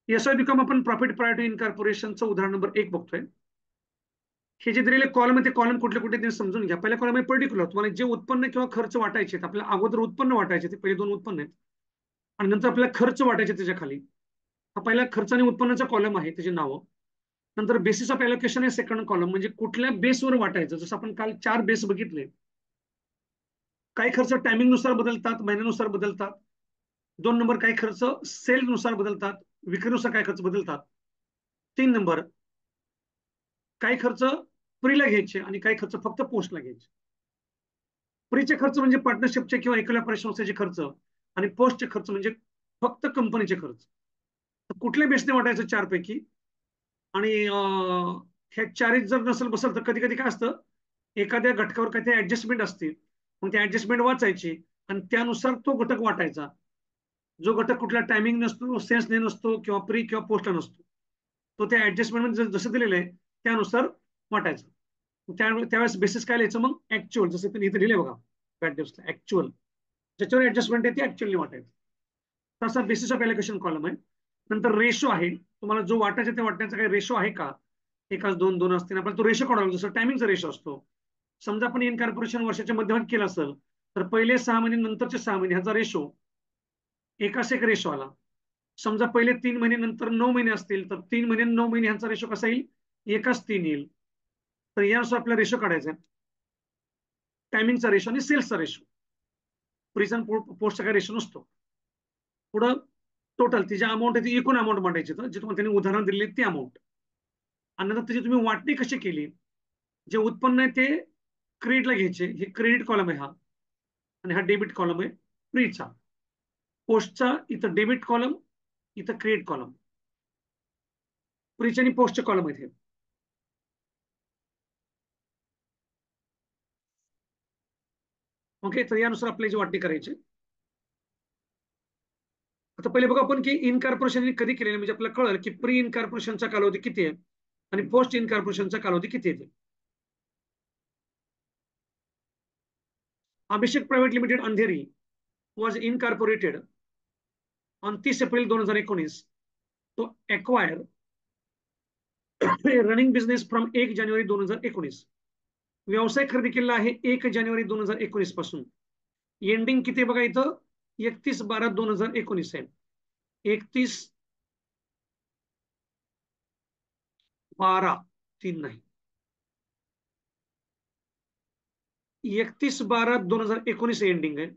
SI become आपण profit prior to इनकॉर्पोरेशनचं उदाहरण number 1 बघतोय. हे जे दिलेले कॉलम आहे ते कॉलम कुठले कुठले ते समजून घ्या. पहिल्या कॉलम आहे पर्टिक्युलर, तुम्हाला जे उत्पन्न किंवा खर्च वाटायचे आपल्याला अगोदर उत्पन्न वाटायचे, ते पहिले 2 उत्पन्न आहेत आणि नंतर आपल्याला खर्च वाटायचे त्याच्या खाली. हा पहिला खर्च आणि उत्पन्नाचा कॉलम आहे, त्याची नावं. नंतर बेसिस ऑफ एलोकेशन आहे सेकंड कॉलम, म्हणजे कुठल्या बेसवर वाटायचं. जसं आपण काल 4 बेस बघितले. काही खर्च टायमिंग नुसार बदलतात, महिन्यानुसार बदलतात. 2 नंबर काही खर्च सेल नुसार बदलतात, विक्रीनुसार काही खर्च बदलतात. 3 नंबर काही खर्च प्रीला घ्यायचे आणि काही खर्च फक्त पोस्टला घ्यायचे. प्रीचे खर्च म्हणजे पार्टनरशिपचे किंवा एकल व्यापारी संस्थेचे खर्च आणि पोस्टचे खर्च म्हणजे फक्त कंपनीचे खर्च. तर कुठल्या बेसने वाटायचं 4 पैकी? आणि ह्या 4 जर नसेल बसल तर कधी कधी काय असतं, एखाद्या घटकावर काही ऍडजस्टमेंट असते, मग ते ऍडजस्टमेंट वाचायची आणि त्यानुसार तो घटक वाटायचा. जो घटक कुठला टायमिंग नसतो, सेन्सने नसतो किंवा प्री किंवा पोस्टला नसतो, तो त्या ऍडजस्टमेंट जसं दिलेलं आहे त्यानुसार वाटायचं. त्यावेळेस बेसिस काय लिहायचं मग? ऍक्च्युअल, जसं तुम्ही इथे लिहिले बघा पॅट ऍक्च्युअल, ज्याच्यावर ऍडजस्टमेंट आहे ते ऍक्च्युअली वाटायचं. तसा बेसिस ऑफ एलोकेशन कॉलम आहे. नंतर रेशो आहे, तुम्हाला जो वाटायचा ते वाटण्याचा काही रेशो आहे का? 1:2 असतील, आपल्याला तो रेशो काढावा लागतो. जसं टायमिंगचा रेशो असतो. समजा आपण इनकॉर्पोरेशन वर्षाच्या मध्यभागी केलं असेल तर पहिले 6 महिने नंतरचे 6 महिने ह्याचा रेशो 1:1 रेशो आला. समजा पहिले 3 महिने नंतर 9 महिने असतील तर 3 महिने 9 महिने ह्यांचा रेशो कसा येईल? 1:3 येईल. तर यानुसार आपला रेशो काढायचा आहे. टायमिंगचा रेशो आणि सेल्सचा रेशो. प्रिझन पोस्टचा काही रेशो नसतो. पुढं टोटल ती जी अमाऊंट आहे ती एकूण अमाऊंट मांडायची, तर जे तुम्हाला त्यांनी उदाहरण दिले ती अमाऊंट. आणि नंतर त्याची तुम्ही वाटणी कशी केली? जे उत्पन्न आहे ते क्रेडिटला घ्यायचे, हे क्रेडिट कॉलम आहे हा, आणि हा डेबिट कॉलम आहे प्रीचा. पोस्टचा इथं डेबिट कॉलम, इथं क्रेडिट कॉलम. प्रीचे आणि पोस्टचे कॉलम आहेत हे. ओके, तर यानुसार आपल्याला जी वाटणी करायची. आता पहिले बघा आपण की इनकॉर्पोरेशन कधी केलेलं, म्हणजे आपल्याला कळलं की प्री इनकॉर्पोरेशनचा कालावधी किती आहे आणि पोस्ट इनकॉर्पोरेशनचा कालावधी किती आहे. Abhishek private limited Andheri was incorporated on 30 April 2019 to acquire running business from 1 January 2019. व्यवसाय खरेदी केलेला आहे 1 जानेवारी 2019 पासून. एंडिंग किती बघा इथं? 31/12/2019 आहे. 31/12/3 नाही, 31/12/2019 एंडिंग आहे.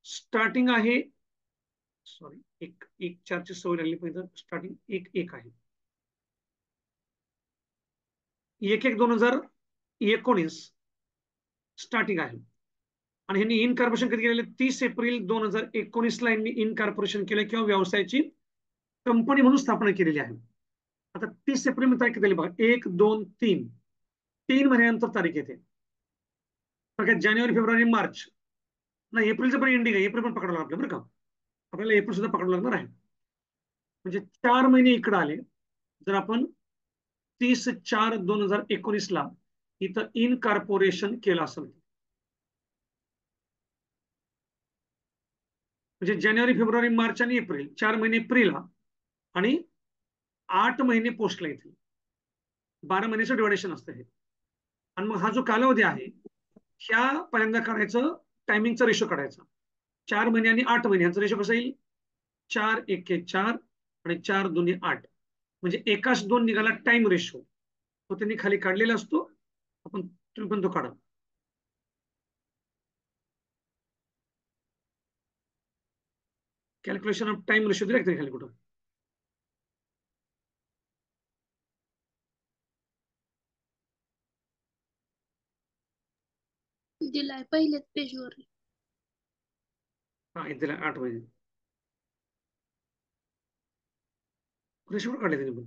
स्टार्टिंग आहे, सॉरी, 1/1/4 ची सवय लागली पाहिजे. स्टार्टिंग 1/1 आहे. 1/1/2019 स्टार्टिंग आहे. आणि ह्यांनी इनकॉर्पोरेशन कधी केलेलं? 30 एप्रिल 2019 ला यांनी इनकॉर्पोरेशन केलं किंवा व्यवसायाची कंपनी म्हणून स्थापना केलेली आहे. आता 30 एप्रिल तारीख दिली बघा, 1, 2, 3 महिन्यानंतर तारीख येते. जानेवारी, फेब्रुवारी, मार्च नाही, एप्रिलचं पण एंडिंग आहे. एप्रिल पण पकडावं लागलं बरं का, आपल्याला एप्रिल सुद्धा पकडावं लागणार आहे. म्हणजे 4 महिने इकडे आले. जर आपण 30/4/2019 ला इथं इनकॉर्पोरेशन केलं असेल, म्हणजे जानेवारी, फेब्रुवारी, मार्च आणि एप्रिल 4 महिने प्रीला आणि 8 महिने पोस्टला येतील. 12 महिन्याचं ड्युरेशन असतं हे. आणि मग हा जो कालावधी आहे ह्या पहिल्यांदा काढायचं, टायमिंगचा रेशो काढायचा. 4 महिने आणि 8 महिने ह्यांचा रेशो कसा येईल? 4 × 1 = 4 आणि 4 × 2 = 8. म्हणजे 1:2 निघाला टाइम रेशो, तो त्यांनी खाली काढलेला असतो. आपण तुम्ही पण तो काढा. कॅल्क्युलेशन ऑफ टाइम रेशो दिला खाली कुठं? दिलाय पहिल्याच पेजवर. हा, दिला 8 महिने रेशो काढले त्यांनी पण.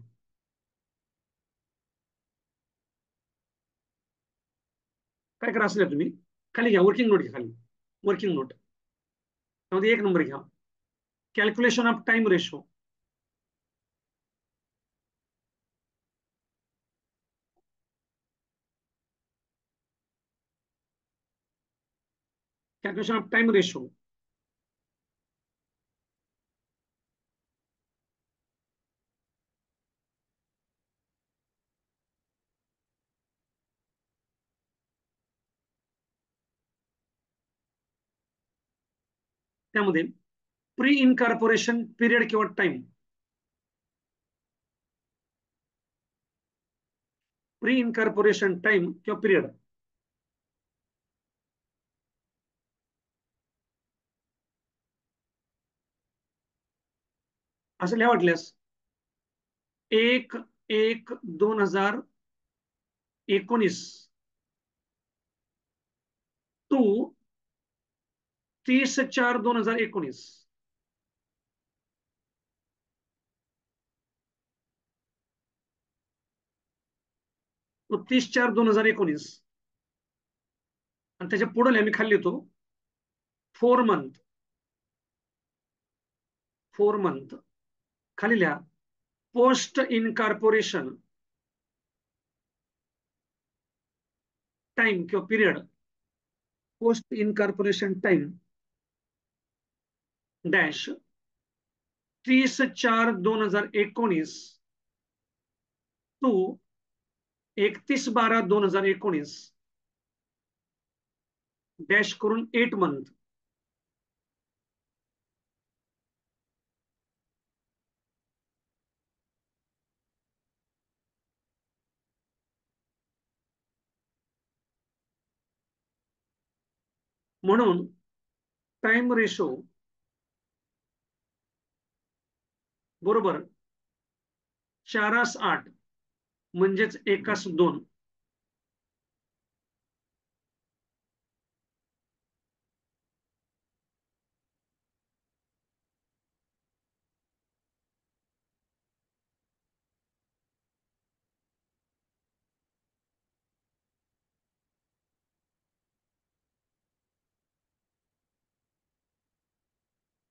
काय करा असेल तुम्ही, खाली घ्या वर्किंग नोट घ्या, खाली वर्किंग नोट त्यामध्ये 1 नंबर घ्या, calculation of time ratio. Calculation of time ratio. त्यामध्ये प्री इनकॉर्पोरेशन पिरियड किंवा टाइम, प्री इनकॉर्पोरेशन टाइम किंवा पिरियड, असं लिहा वाटल्यास 1/1/2019 टू 30/4/2019. तो 30/4/2019 आणि त्याच्या पुढे आम्ही खाली येतो 4 मंथ, 4 मंथ खाली लिहा पोस्ट इनकॉर्पोरेशन टाइम किंवा period, post incorporation time dash 30/4/2019 to 31/12/2019 dash करून 8 मंथ. म्हणून टाइम रेशो बरोबर 4:8 म्हणजेच 1:2.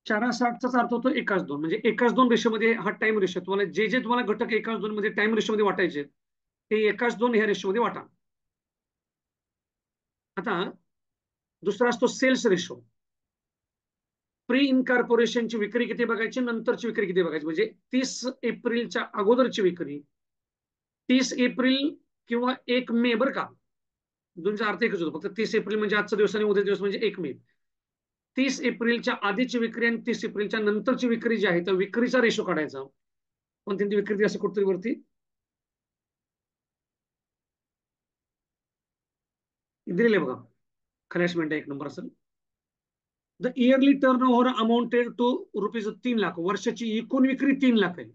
चारा साठचाच अर्थ होतो 1:2 म्हणजे 1:2 रेशोमध्ये हा टाइम रेशो तुम्हाला जे तुम्हाला घटक 1:2 मध्ये टाइम रेशोमध्ये वाटायचे ते 1:2 ह्या रेशोमध्ये वाटा. आता दुसरा असतो सेल्स रेशो. प्री इनकॉर्पोरेशनची विक्री किती बघायची, नंतरची विक्री किती बघायची. म्हणजे 30 एप्रिलच्या अगोदरची विक्री, 30 एप्रिल किंवा 1 मे, बरं का, दोनचा अर्थ एकच होतो, फक्त 30 एप्रिल म्हणजे आजचा दिवस आणि उद्या दिवस म्हणजे 1 मे. 30 एप्रिलच्या आधीची विक्री आणि 30 एप्रिलच्या नंतरची विक्री जी आहे त्या विक्रीचा रेशो काढायचा. पण त्यांची विक्री असं कुठतरी वरती दिलेले बघा, खरॅशमेंट 1 नंबर असेल. The yearly turnover amounted to ₹3 lakh. वर्षाची एकूण विक्री 3 लाख आहे.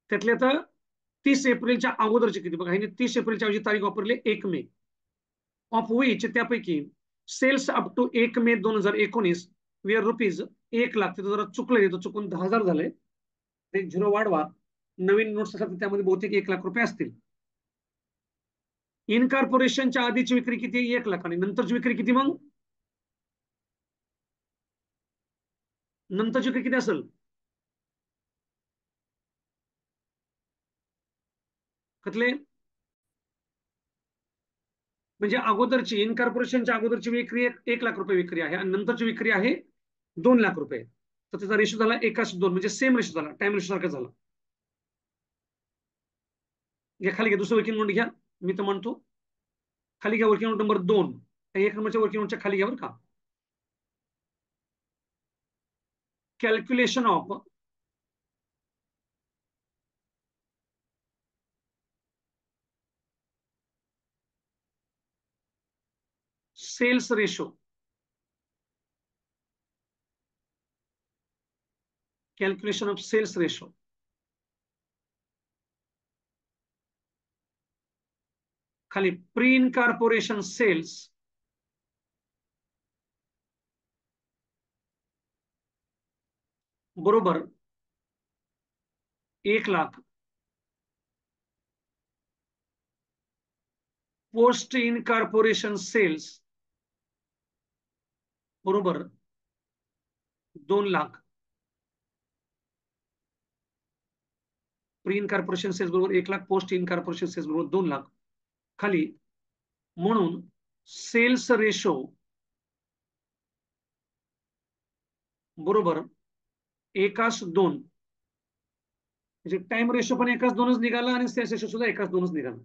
त्यातले आता 30 एप्रिलच्या अगोदरची किती बघा, ह्याने 30 एप्रिलच्या ऐवजी तारीख वापरली 1 मे. ऑफ विच त्यापैकी sales up to 1 May 2019 were ₹1 lakh. तिथं जरा चुकलंय, तिथं चुकून 10,000 झाले, एक झिरो वाढवा. नवीन नोट्स असतात त्यामध्ये बहुतेक ₹1 लाख असतील. इनकॉर्पोरेशनच्या आधीची विक्री किती, 1 लाख, आणि नंतरची विक्री किती, मग नंतरची विक्री किती असेल, कतले म्हणजे अगोदरची इनकॉर्पोरेशनच्या अगोदरची विक्री ₹1 लाख विक्री आहे आणि नंतरची विक्री आहे ₹2 लाख. तर त्याचा रेशो झाला 1:2 म्हणजे सेम रेशो झाला, टाइम रेशो सारखा झाला. घ्या खाली घ्या, दुसरं वर्किंग नोट घ्या. मी तर म्हणतो खाली घ्या वर्किंग नोट नंबर 2. 1 नंबरच्या वर्किंग नोटच्या खाली घ्या बरं का. Calculation of sales ratio, calculation of sales ratio खाली प्री इनकॉर्पोरेशन सेल्स बरोबर 1 लाख पोस्ट इनकॉर्पोरेशन सेल्स बरोबर 2 लाख. प्री इनकॉर्पोरेशन सेल्स बरोबर 1 लाख, पोस्ट इनकॉर्पोरेशन सेल्स बरोबर 2 लाख. खाली म्हणून सेल्स रेशो बरोबर 1:2 म्हणजे टाइम रेशो पण 1:2च निघाला आणि सेल्स रेशो सुद्धा 1:2च निघाला.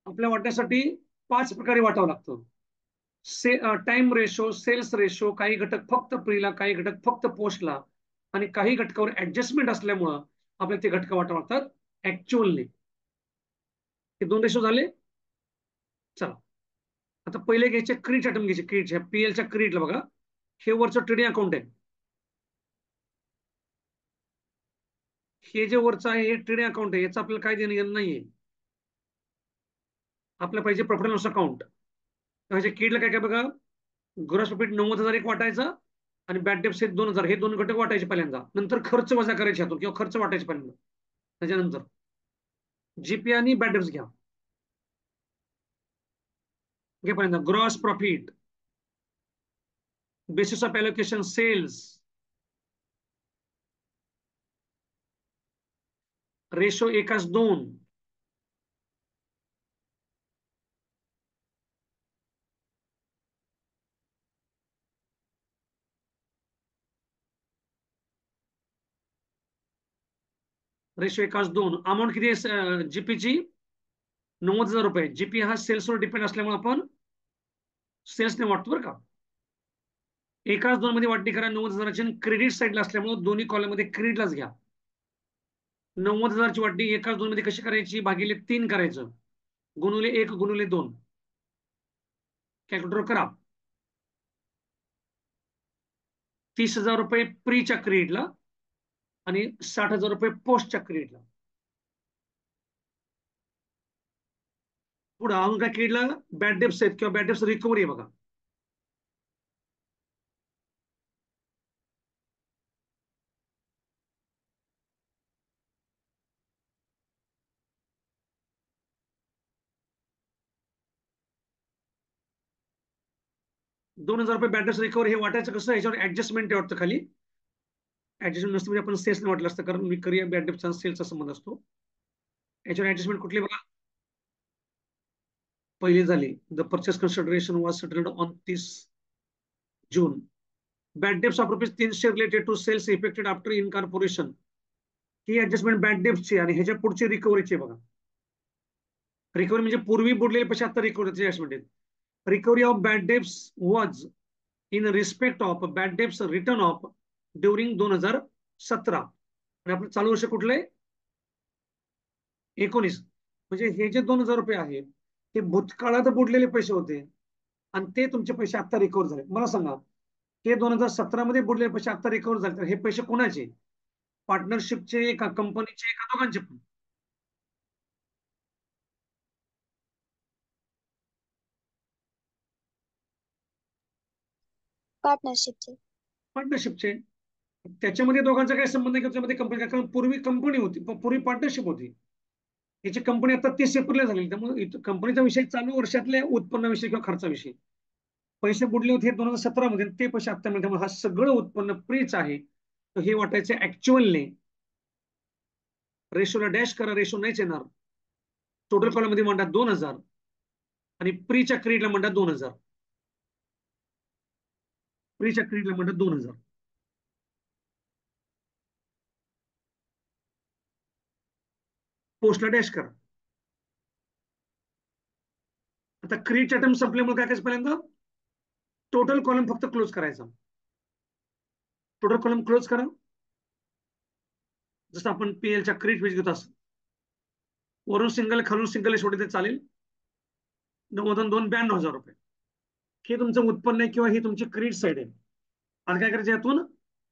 आपल्या वाटण्यासाठी 5 प्रकारे वाटावं लागतं. टाइम रेशो, सेल्स रेशो, काही घटक फक्त प्रीला, काही घटक फक्त पोस्टला आणि काही घटकावर ऍडजस्टमेंट असल्यामुळं आपल्याला ते घटक वाटा लागतात ऍक्च्युअलने. हे 2 रेशो झाले. चला आता पहिले घ्यायचे क्रीट आयटम घ्यायचे. क्रीटच्या पीएलच्या क्रीटला बघा, हे वरचं ट्रेडिंग अकाउंट आहे. हे जे वरचं आहे हे ट्रेडिंग अकाउंट आहे, याचं आपल्याला काय देणं घेणं नाहीये. आपल्याला पाहिजे प्रॉफिट अँड लॉस अकाउंट. ह्याच्या क्रीटला काय काय बघा, ग्रॉस प्रॉफिट 90,000 एक वाटायचा आणि बॅड डेप्स हे 2,000, हे 2 घटक वाटायचे पहिल्यांदा. नंतर खर्च वजा करायचे ह्यातून किंवा खर्च वाटायचे पहिल्यांदा. त्याच्यानंतर जीपी आणि बॅड डेप्स घ्या. घे पहिल्यांदा gross profit, basis of allocation sales, ratio 1:2, ratio 1:2. Amount किती आहे जीपीची? 90,000 रुपये. जीपी हा सेल्सवर डिपेंड असल्यामुळे आपण सेल्सने वाटतो बरं का. 1:2 मध्ये वाटणी करा 90,000ची. क्रेडिट साईडला असल्यामुळे दोन्ही कॉलम मध्ये क्रेडिटलाच घ्या. 90,000ची वाटणी 1:2 मध्ये कशी करायची? भागिले 3 करायचं, गुणुले 1 गुणुले 2. कॅल्क्युलेटर करा. 30,000 रुपये प्रीच्या क्रेडिटला आणि 60,000 रुपये पोस्टच्या क्रेडिटला. पुढे अजून काय क्रेडिटला बॅड डेप्स आहेत किंवा बॅड डेप्स रिकव्हरी आहे बघा. ₹2,000 बॅड डेप्स रिकव्हरी. हे वाटायचं कसं? याच्यावर ऍडजस्टमेंट आहे वाटतं खाली. ऍडजस्टमेंट नसतं म्हणजे आपण सेल्सने वाटलं असतं, कारण विक्री बॅड डेप्सचा सेल्सचा संबंध असतो. याच्यावर ऍडजस्टमेंट कुठली बघा, पहिली झाली. The purchase consideration was settled on 30 June. Bad debts of ₹300 related to sales effected after incorporation. ही ऍडजस्टमेंट बॅड डेप्सची आणि ह्याच्या पुढची रिकव्हरीची बघा. रिकव्हरी म्हणजे पूर्वी बुडलेले पैसे आता रिकव्हरीचे adjustment. Recovery of bad debts was in respect of bad debts written off during 2017. आणि आपलं चालू वर्ष कुठलंय? 19. म्हणजे हे जे 2,000 रुपये आहेत हे भूतकाळात बुडलेले पैसे होते आणि ते तुमचे पैसे आता रिकव्हर झाले. मला सांगा, हे 2017 मध्ये बुडलेले पैसे आता रिकव्हर झाले, तर हे पैसे कोणाचे? पार्टनरशिपचे का कंपनीचे का दोघांचे पण? पार्टनरशिपचे. पार्टनरशिपचे. त्याच्यामध्ये दोघांचा काही संबंध नाही, त्याच्यामध्ये कंपनी, कारण पूर्वी कंपनी होती, पूर्वी पार्टनरशिप होती. याची कंपनी आता ती सेपरेट झाली. त्यामुळे कंपनीचा विषय चालू वर्षातल्या उत्पन्नाविषयी किंवा खर्चाविषयी. पैसे बुडले होते 2017 मध्ये, ते पैसे आता मिळते. त्यामुळे हा सगळं उत्पन्न प्रीच आहे. तर हे वाटायचं ऍक्च्युअलने. रेशोला डॅश करा, रेशो नाहीच येणार. टोटल कॉलम मध्ये म्हणतात 2,000 आणि प्रीच्या क्रेडिटला म्हणतात 2,000. प्रीच्या क्रेडिटला म्हणतात 2,000. पोस्टला डॅश करा. आता क्रेडिटच्या टर्म संपल्यामुळे काय करायचं? पहिल्यांदा टोटल कॉलम फक्त क्लोज करायचा. टोटल कॉलम क्लोज करा. जसं आपण पीएलच्या क्रेडिट पेज घेतो असं वरून सिंगल खालून सिंगल शेवटी ते चालेल. 92,000 रुपये हे तुमचं उत्पन्न आहे किंवा ही तुमची क्रेडिट साईड आहे. आता काय करायचं? यातून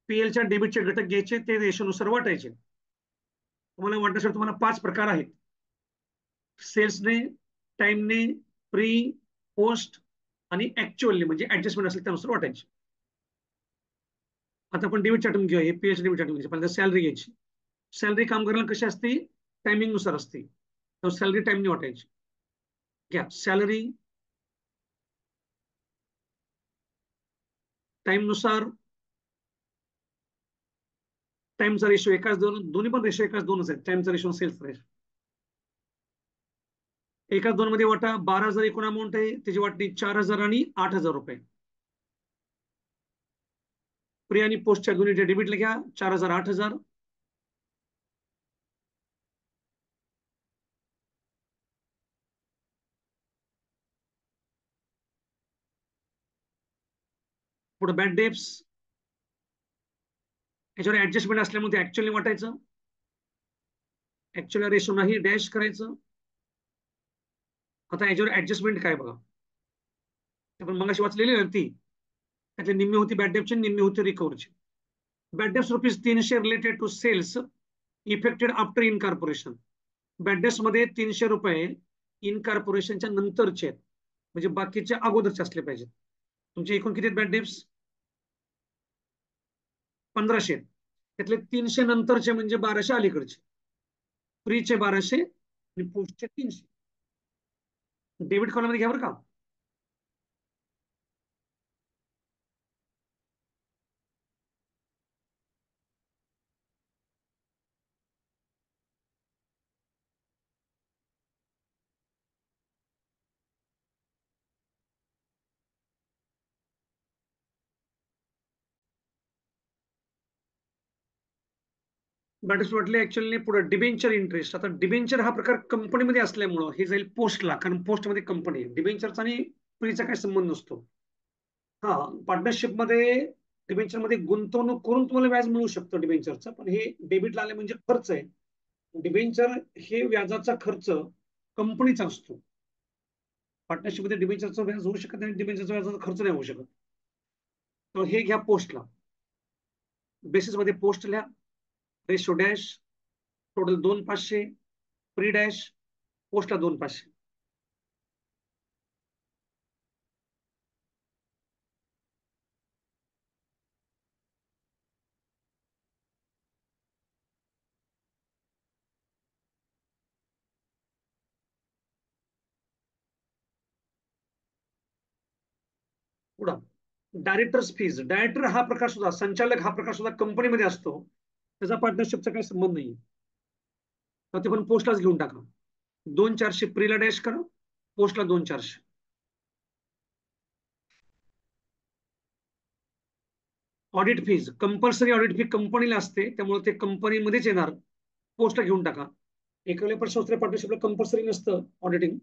पीएलच्या डेबिटचे घटक घ्यायचे, ते रेशोनुसार वाटायचे. तुम्हाला वाटण्यासाठी तुम्हाला 5 प्रकार आहेत. सेल्सने, टाइमने, प्री, पोस्ट आणि ऍक्च्युअली म्हणजे ऍडजस्टमेंट असेल त्यानुसार वाटायचे. आता आपण डेबिट चार्टून घेऊया. हे पीएच डेबिट चार्टून घ्यायचे. पहिल्यांदा सॅलरी घ्यायची. सॅलरी काम करायला कशी असते? टायमिंग नुसार असते. तर सॅलरी टाइमने वाटायची. घ्या सॅलरी टाइम नुसार. टाइमचा रेशो 1:2, दोन्ही पण रेशो 1:2 आहेत. टाइमचा रेशो सेल्स रेशो 1:2 मध्ये वाटा. 12,000 एकूण अमाऊंट आहे, त्याची वाटणी 4,000 आणि 8,000 रुपये. प्री आणि पोस्टच्या दोन्ही डेबिटला घ्या. 4,000 8,000. पुढे बॅड डेप्स, याच्यावर ऍडजस्टमेंट असल्यामुळे ते ऍक्च्युअली वाटायचं, ऍक्च्युअल रेशो नाही डॅश करायचं. आता याच्यावर ऍडजस्टमेंट काय बघा, आपण मगाशी वाचलेली ना ती, त्यातली निम्मी होती बॅड डेप्टची, निम्मी होती रिकव्हरची. Bad debts ₹300 related to sales effected after incorporation. Bad debts मध्ये ₹300 इनकॉर्पोरेशनच्या नंतरचे आहेत, म्हणजे बाकीच्या अगोदरचे असले पाहिजेत. तुमचे एकूण किती आहेत बॅड डेप्स? 1500. त्यातले 300 नंतरचे म्हणजे 1200 अलीकडचे, प्रीचे 1200 आणि पोस्टचे 300. डेबिट कॉलम मध्ये घ्या बरं का. बॅड डेप्स वाटले ऍक्च्युअली. पुढे डिबेंचर इंटरेस्ट. आता डिबेंचर हा प्रकार कंपनीमध्ये असल्यामुळं हे जाईल पोस्टला, कारण पोस्टमध्ये कंपनी आहे. डिबेंचरचा आणि प्रीचा काही संबंध नसतो. हा, पार्टनरशिप मध्ये डिबेंचर मध्ये गुंतवणूक करून तुम्हाला व्याज मिळू शकतं डिबेंचरचं, पण हे डेबिटला आले म्हणजे खर्च आहे. डिबेंचर हे व्याजाचा खर्च कंपनीचा असतो. पार्टनरशिप मध्ये डिबेंचरचा व्याज होऊ शकत नाही, डिबेंचरचा व्याजाचा खर्च नाही होऊ शकत. तर हे घ्या पोस्टला. बेसिस मध्ये पोस्ट लिहा, ratio dash, total 2500, pre dash, पोस्टला 2500. पुढं डायरेक्टर्स फीज. डायरेक्टर हा प्रकार सुद्धा, संचालक हा प्रकार सुद्धा कंपनीमध्ये असतो, त्याचा पार्टनरशिपचा काही संबंध नाही. तर ते पण पोस्टलाच घेऊन टाका. 2400 प्रीला डॅश करा, पोस्टला 2400. Audit fees, compulsory audit fee कंपनीला असते, त्यामुळे ते कंपनीमध्येच येणार, पोस्टला घेऊन टाका. एकल्या पण पार्टनरशिपला कंपल्सरी नसतं ऑडिटिंग,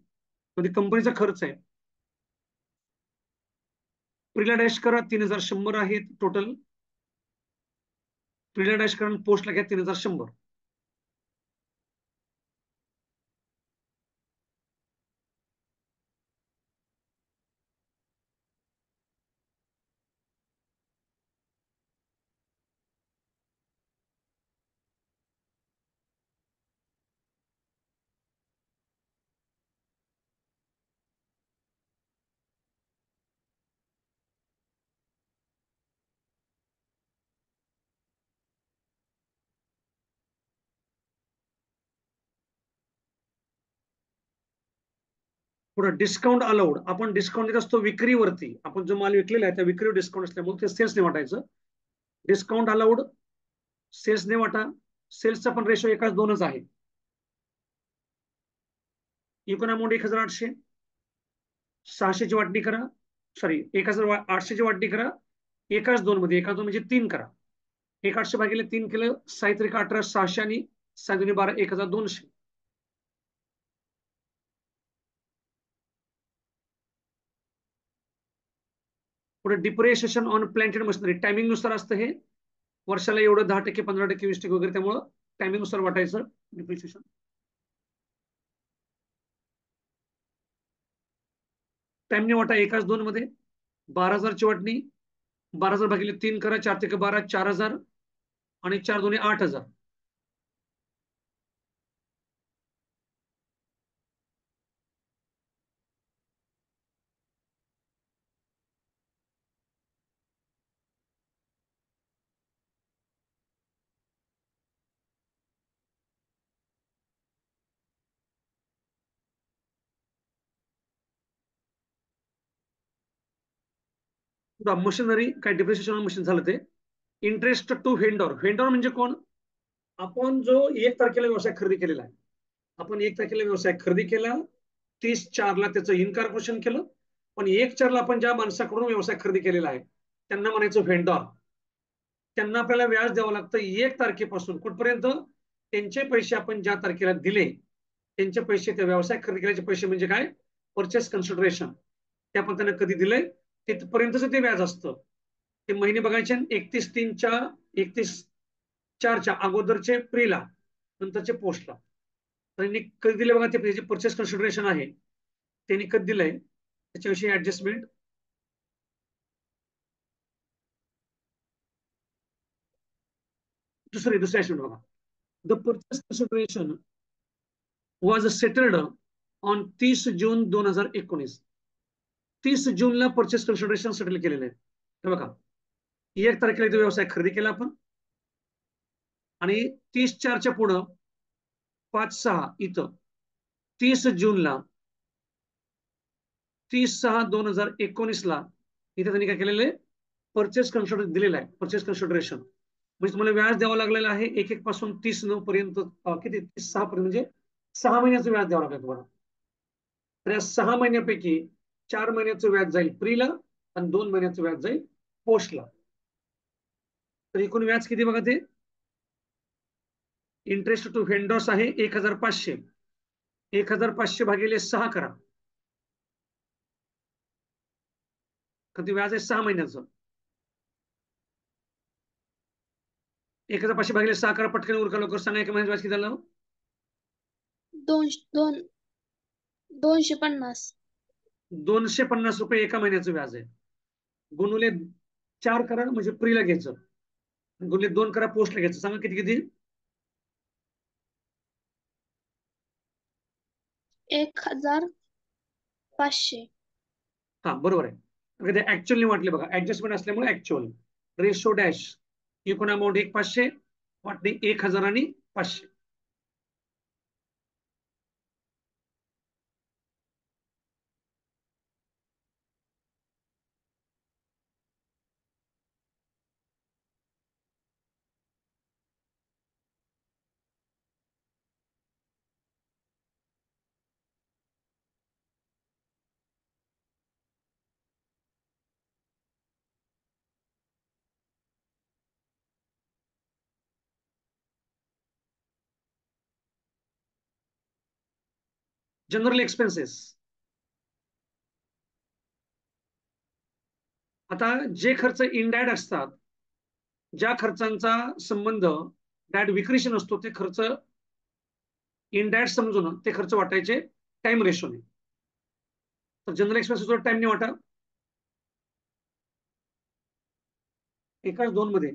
म्हणजे कंपनीचा खर्च आहे. प्रीला डॅश करा, 3100 आहेत टोटल. प्रीला डॅश करा, पोस्टला घ्या 3100. पुढे डिस्काउंट अलाउड. आपण डिस्काउंट देत असतो विक्रीवरती. आपण जो माल विकलेला आहे त्या विक्रीवर डिस्काउंट असल्यामुळे ते सेल्सने वाटायचं. डिस्काउंट अलाउड सेल्सने वाटा. सेल्सचा पण रेशो 1:2च आहे. एकूण अमाऊंट 1800. 600ची वाटणी करा, सॉरी 1800ची वाटणी करा 1:2 मध्ये. 1:2 म्हणजे 3 करा. 1800 भागिले 3 केलं, 6×18 600 आणि 6×2 12 1200. पुढे depreciation on planted machinery. Timing नुसार असतं हे, वर्षाला एवढं 10%, 15%, 20% वगैरे, त्यामुळं टायमिंग नुसार वाटायचं डिप्रिशिएशन. टाइमने वाटा 1:2 मध्ये. 12,000ची वाटणी. 12,000 भागिले 3 करा, 4×12 4000 आणि 4×2 8000. मशिनरी काय डिप्रिशिएशन मशीन झालं ते. Interest to vendor. व्हेंडर म्हणजे कोण? आपण जो 1 तारखेला व्यवसाय खरेदी केलेला आहे, आपण 1 तारखेला व्यवसाय खरेदी केला, 30/4 त्याचं इनकॉर्पोरेशन केलं, पण 1/4 आपण ज्या माणसाकडून व्यवसाय खरेदी केलेला आहे त्यांना म्हणायचं व्हेंडर. त्यांना आपल्याला व्याज द्यावं लागतं 1 तारखेपासून कुठपर्यंत? त्यांचे पैसे आपण ज्या तारखेला दिले, त्यांचे पैसे, त्या व्यवसाय खरेदी केल्याचे पैसे म्हणजे काय? Purchase consideration. ते आपण त्यांना कधी दिलंय तिथपर्यंतच ते व्याज असतं. ते महिने बघायचे 31/3च्या 31/4च्या अगोदरचे प्रीला, नंतरचे पोस्टला. त्यांनी कधी दिले बघा, ते परचेस कन्सिडरेशन आहे त्यांनी कधी दिलंय त्याच्याविषयी ऍडजस्टमेंट. दुसऱ्या ऍडजस्टमेंट बघा. The purchase consideration was settled on 30 जून 2019. 30 जूनला परचेस कन्सिडरेशन सेटल केलेलं आहे. हे बघा, 1 तारखेला इथे व्यवसाय खरेदी केला आपण, आणि 30/4च्या पुढं 5/6 इथं 30 जूनला 30/6/2019ला इथे त्यांनी काय केलेलं आहे, परचेस कन्सिडरेशन दिलेलं आहे. परचेस कन्सिडरेशन म्हणजे तुम्हाला व्याज द्यावं लागलेलं आहे 1/1 पासून 30/9 पर्यंत, किती 30/6 पर्यंत, म्हणजे 6 महिन्याचं व्याज द्यावं लागेल तुम्हाला. तर या 6 महिन्यापैकी 4 महिन्याचं व्याज जाईल प्रीला आणि 2 महिन्याचं व्याज जाईल पोस्टला. तर एकूण व्याज किती बघा, ते इंटरेस्ट टू व्हेंडर्स आहे 1,500. 1,500 भागिले 6 करा, किती व्याज आहे 6 महिन्याचं. 1,500 भागिले 6 करा, पटकन उरका, लवकर सांगा. एका महिन्याचं व्याज किती झालं? 250. 250 रुपये एका महिन्याचं व्याज आहे. गुणुले 4 करा म्हणजे प्रीला घ्यायचं, गुणुले 2 करा पोस्टला घ्यायचं. सांगा किती किती? 1,500. हा, बरोबर आहे. ते ऍक्च्युअली वाटले बघा, ऍडजस्टमेंट असल्यामुळे ऍक्च्युअल. रेशो डॅश एकूण अमाऊंट 1,500, वाटणी 1,000 आणि 500. General expenses. आता जे खर्च इनडायरेक्ट असतात, ज्या खर्चांचा संबंध डायरेक्ट विक्रीशी नसतो, ते खर्च इनडायरेक्ट समजून ते खर्च वाटायचे टाइम रेशोने. तर जनरल एक्सपेन्सेसवर टाइमने वाटा. एकाच 2 मध्ये.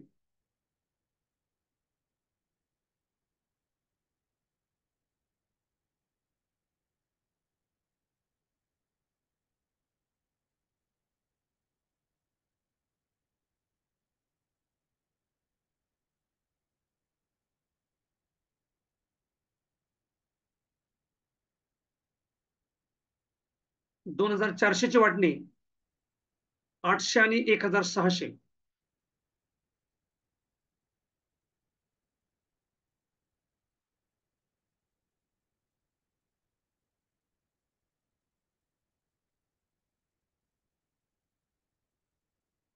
$2,400ची वाटणी 800 आणि 1,600.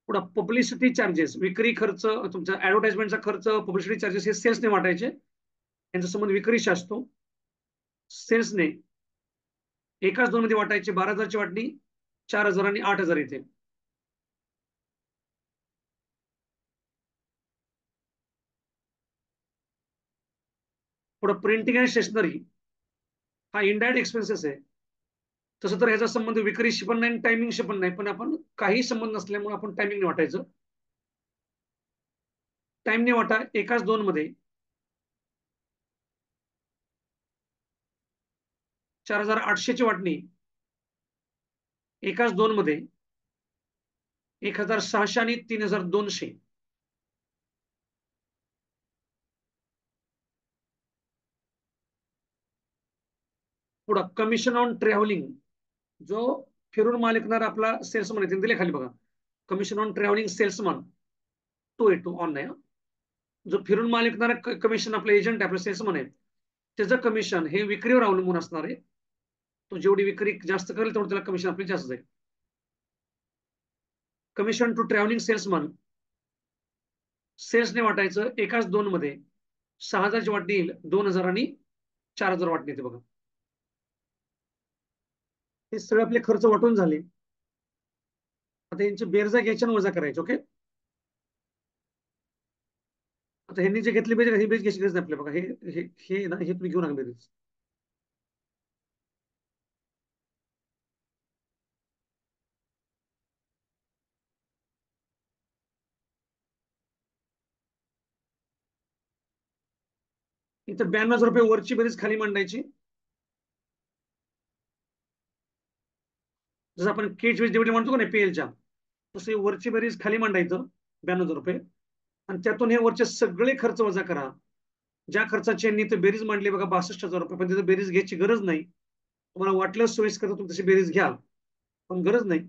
पुढं पब्लिसिटी चार्जेस, विक्री खर्च, तुमचा ऍडव्हर्टाइजमेंटचा खर्च, पब्लिसिटी चार्जेस हे सेल्सने वाटायचे. यांचा संबंध विक्रीशी असतो. सेल्सने एकाच 2 मध्ये वाटायचे. 12,000ची वाटणी 4,000 आणि 8,000 इथे. पुढं प्रिंटिंग अँड स्टेशनरी हा इनडायरेक्ट एक्सपेन्सेस आहे. तसं तर ह्याचा संबंध विक्रीशी पण नाही, टायमिंगशी पण नाही, पण आपण काही संबंध नसल्यामुळे आपण टायमिंगने वाटायचं. टाइमने वाटा एकाच 2 मध्ये. 4,800ची वाटणी एकाच 2 मध्ये 1,600 आणि 3,200. पुढं कमिशन ऑन ट्रॅव्हलिंग, जो फिरून माल विकणारा आपला सेल्समन आहे, त्यांनी दिले खाली बघा. Commission on travelling salesman, to on नाही, जो फिरून माल विकणारा कमिशन आपला एजंट आहे, आपला सेल्समन आहे, त्याचं कमिशन हे विक्रीवर अवलंबून असणार आहे. तो जेवढी विक्री जास्त करेल तेवढं त्याला कमिशन आपल्याला जास्त जाईल. कमिशन टू ट्रॅव्हलिंग सेल्समन सेल्सने वाटायचं एकाच 2 मध्ये. 6,000ची वाटणी येईल, 2,000 आणि 4,000 वाटणी येते बघा. हे सगळे आपले खर्च वाटून झाले. आता यांची बेरजा घ्यायच्या आणि वजा करायचे. ओके, आता ह्यांनी जे घेतली बेरीज ही बेरीज घ्यायची गरज नाही आपल्याला बघा. हे हे ना हे तुम्ही घेऊ नका बेरीज. इथं 92,000 रुपये वरची बेरीज खाली मांडायची. जसं आपण केच वेज डेबिट म्हणतो का नाही पेलच्या, तसं वरची बेरीज खाली मांडायचं 92,000 रुपये. आणि त्यातून हे वरचे सगळे खर्च वजा करा. ज्या खर्चाची यांनी इथं बेरीज मांडली बघा 62,000 रुपये, पण तिथं बेरीज घ्यायची गरज नाही. तुम्हाला वाटलं सोयीस्कर तर तुम्ही तशी बेरीज घ्या, पण गरज नाही.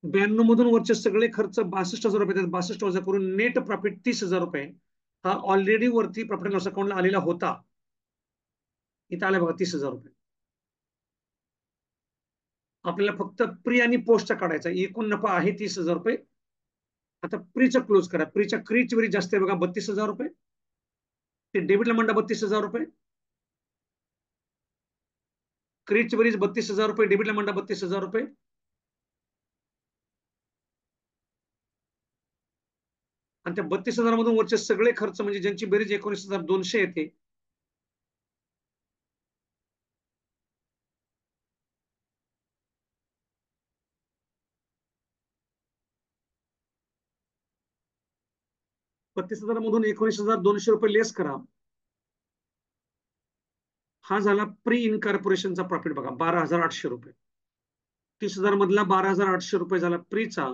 92 मधून वरचे सगळे खर्च 62,000 रुपये, 62 वजा करून नेट प्रॉफिट 30,000 रुपये हा ऑलरेडी वरती प्रॉफिट अँड लॉस अकाउंटला आलेला होता. इथं आला बघा 30,000 रुपये. आपल्याला फक्त प्री आणि पोस्टचा काढायचा. एकूण नफा आहे 30,000 रुपये. आता प्रीचा क्लोज करा. प्रीच्या क्रीची वेळी जास्त आहे बघा 32,000 रुपये. ते डेबिटला मांडा 32,000 रुपये. क्रीची बेरीज 32,000 रुपये, डेबिटला मांडा 32,000 रुपये. आणि त्या 32,000 मधून वरचे सगळे खर्च म्हणजे ज्यांची बेरीज 19,200 येते, मधून 19,200 रुपये लेस करा. हा झाला प्री इनकॉर्पोरेशनचा प्रॉफिट बघा 12,800 रुपये. 30,000 मधला 12,800 रुपये झाला प्रीचा.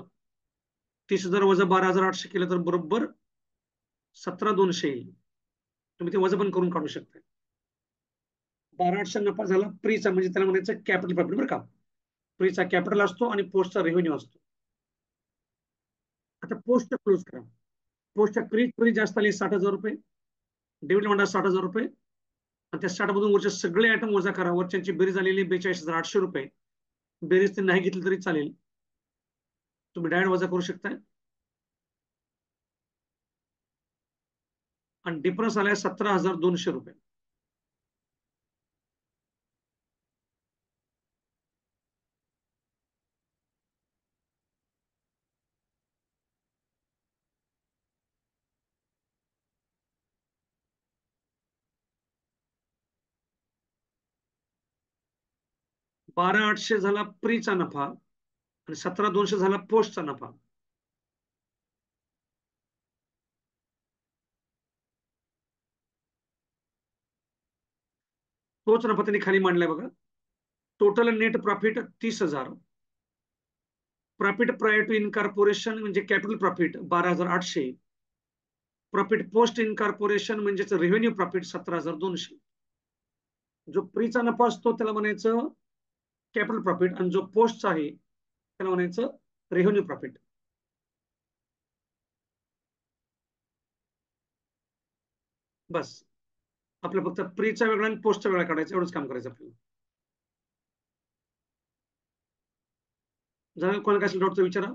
30,000 वजा 12,800 केलं तर बरोबर 17,200 येईल. तुम्ही ते वजा पण करून काढू शकता. 12,800 नफा झाला प्रीचा, म्हणजे त्याला म्हणायचं कॅपिटल प्रॉफिट बरं का. प्रीचा कॅपिटल असतो आणि पोस्टचा रेव्हेन्यू असतो. आता पोस्ट क्लोज करा. पोस्टच्या क्री जास्त आली 60,000 रुपये, डेबिट म्हणा 60,000 रुपये. आणि त्या 60 मधून वरचे सगळे आयटम वजा करा. वरच्यांची बेरीज आलेली 42,800 रुपये. बेरीज ते नाही घेतली तरी चालेल, तुम्ही डायरेक्ट वजा करू शकताय. आणि डिफरन्स आलाय 17,200 रुपये. बारा आठशे झाला प्रीचा नफा आणि 17,200 झाला पोस्टचा नफा. तोच नफा त्यांनी खाली मांडलाय बघा. Total net profit 30,000. Profit prior to incorporation म्हणजे capital profit 12,800. Profit post incorporation म्हणजेच रेव्हेन्यू प्रॉफिट 17,200. जो प्रीचा नफा असतो त्याला म्हणायचं कॅपिटल प्रॉफिट, आणि जो पोस्टचा आहे त्याला म्हणायचं रेव्हेन्यू प्रॉफिट. बस आपलं फक्त प्रीचा वेगळा आणि पोस्टचा वेगळा काढायचा, एवढंच काम करायचं आपल्याला. जरा कोणाला काय डाऊटचं विचारा.